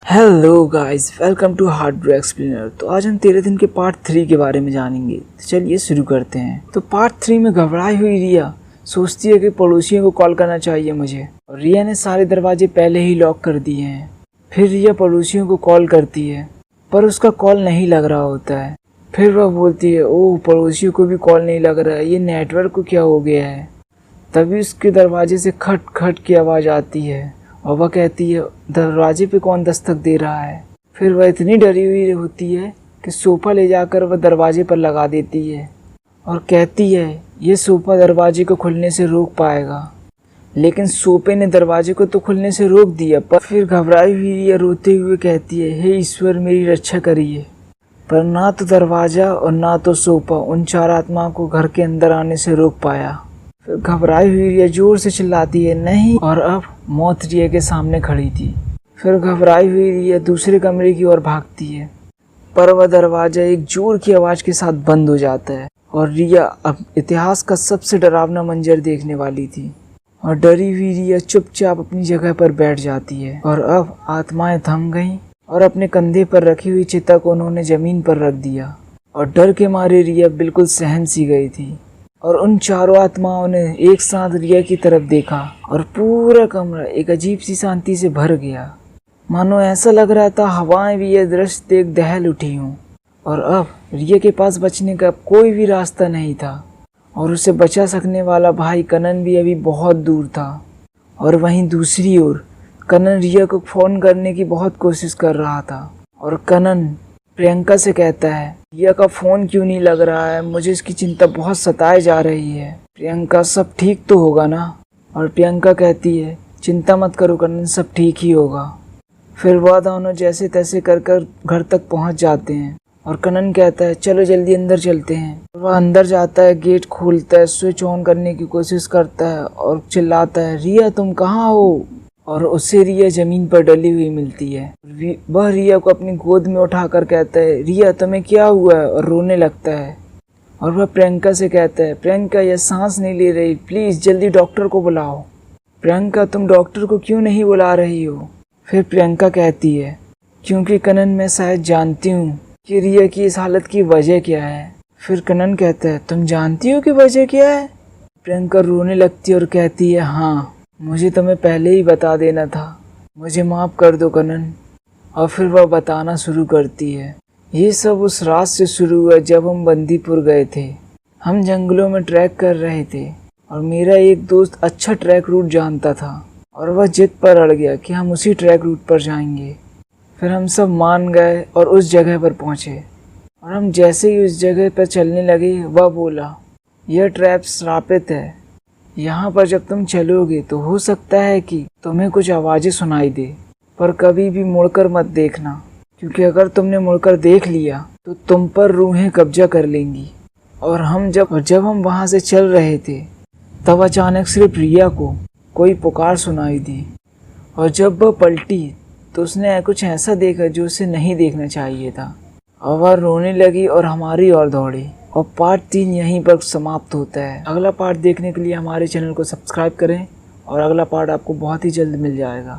Hello guys, welcome to heart bro explainer. तो आज हम 13 दिन के पार्ट 3 के बारे में जानेंगे। तो चलिए शुरू करते हैं। तो पार्ट 3 में घबराई हुई रिया सोचती है कि पड़ोसियों को कॉल करना चाहिए मुझे, और रिया ने सारे दरवाजे पहले ही लॉक कर दिए हैं। फिर रिया पड़ोसियों को कॉल करती है, पर उसका कॉल नहीं लग रहा होता है। फिर वह बोलती है, ओह पड़ोसियों को भी कॉल नहीं लग रहा है, ये नेटवर्क को क्या हो गया है। तभी उसके दरवाजे से खट खट की आवाज़ आती है और वह कहती है, दरवाजे पे कौन दस्तक दे रहा है। फिर वह इतनी डरी हुई होती है कि सोफ़ा ले जाकर वह दरवाजे पर लगा देती है और कहती है ये सोफ़ा दरवाजे को खुलने से रोक पाएगा। लेकिन सोफ़े ने दरवाजे को तो खुलने से रोक दिया, पर फिर घबराई हुई रिया रोते हुए कहती है, हे ईश्वर मेरी रक्षा करिए। पर ना तो दरवाज़ा और ना तो सोफ़ा उन चार आत्माओं को घर के अंदर आने से रोक पाया। फिर घबराई हुई रिया जोर से चिल्लाती है, नहीं, और अब मौत रिया के सामने खड़ी थी। फिर घबराई हुई रिया दूसरे कमरे की ओर भागती है, पर वह दरवाजा एक जोर की आवाज़ के साथ बंद हो जाता है और रिया अब इतिहास का सबसे डरावना मंजर देखने वाली थी। और डरी हुई रिया चुपचाप अपनी जगह पर बैठ जाती है। और अब आत्माएं थम गईं और अपने कंधे पर रखी हुई चिता को उन्होंने जमीन पर रख दिया। और डर के मारे रिया बिल्कुल सहम सी गई थी। और उन चारों आत्माओं ने एक साथ रिया की तरफ देखा और पूरा कमरा एक अजीब सी शांति से भर गया। मानो ऐसा लग रहा था हवाएं भी यह दृश्य देख दहल उठी हों। और अब रिया के पास बचने का कोई भी रास्ता नहीं था, और उसे बचा सकने वाला भाई कनन भी अभी बहुत दूर था। और वहीं दूसरी ओर कनन रिया को फ़ोन करने की बहुत कोशिश कर रहा था। और कनन प्रियंका से कहता है, रिया का फ़ोन क्यों नहीं लग रहा है, मुझे इसकी चिंता बहुत सताए जा रही है। प्रियंका, सब ठीक तो होगा ना। और प्रियंका कहती है, चिंता मत करो कनन, सब ठीक ही होगा। फिर वह दोनों जैसे तैसे कर घर तक पहुंच जाते हैं। और कनन कहता है, चलो जल्दी अंदर चलते हैं। वह अंदर जाता है, गेट खोलता है, स्विच ऑन करने की कोशिश करता है और चिल्लाता है, रिया तुम कहाँ हो। और उससे रिया जमीन पर डली हुई मिलती है। वह रिया को अपनी गोद में उठाकर कहता है, रिया तुम्हें क्या हुआ है, और रोने लगता है। और वह प्रियंका से कहता है, प्रियंका यह सांस नहीं ले रही, प्लीज़ जल्दी डॉक्टर को बुलाओ। प्रियंका, तुम डॉक्टर को क्यों नहीं बुला रही हो। फिर प्रियंका कहती है, क्योंकि कनन मैं शायद जानती हूँ कि रिया की इस हालत की वजह क्या है। फिर कनन कहता है, तुम जानती हो कि वजह क्या है। प्रियंका रोने लगती है और कहती है, हाँ, मुझे तुम्हें पहले ही बता देना था, मुझे माफ़ कर दो कनन। और फिर वह बताना शुरू करती है, ये सब उस रात से शुरू हुआ जब हम बंदीपुर गए थे। हम जंगलों में ट्रैक कर रहे थे और मेरा एक दोस्त अच्छा ट्रैक रूट जानता था, और वह जिद पर अड़ गया कि हम उसी ट्रैक रूट पर जाएंगे। फिर हम सब मान गए और उस जगह पर पहुँचे। और हम जैसे ही उस जगह पर चलने लगे, वह बोला, यह ट्रैप श्रापित है, यहाँ पर जब तुम चलोगे तो हो सकता है कि तुम्हें कुछ आवाज़ें सुनाई दे, पर कभी भी मुड़कर मत देखना, क्योंकि अगर तुमने मुड़कर देख लिया तो तुम पर रूहें कब्जा कर लेंगी। और जब हम वहाँ से चल रहे थे, तब अचानक सिर्फ रिया को कोई पुकार सुनाई दी। और जब वह पलटी तो उसने कुछ ऐसा देखा जो उसे नहीं देखना चाहिए था। और वह रोने लगी और हमारी ओर दौड़ी। और पार्ट 3 यहीं पर समाप्त होता है। अगला पार्ट देखने के लिए हमारे चैनल को सब्सक्राइब करें, और अगला पार्ट आपको बहुत ही जल्द मिल जाएगा।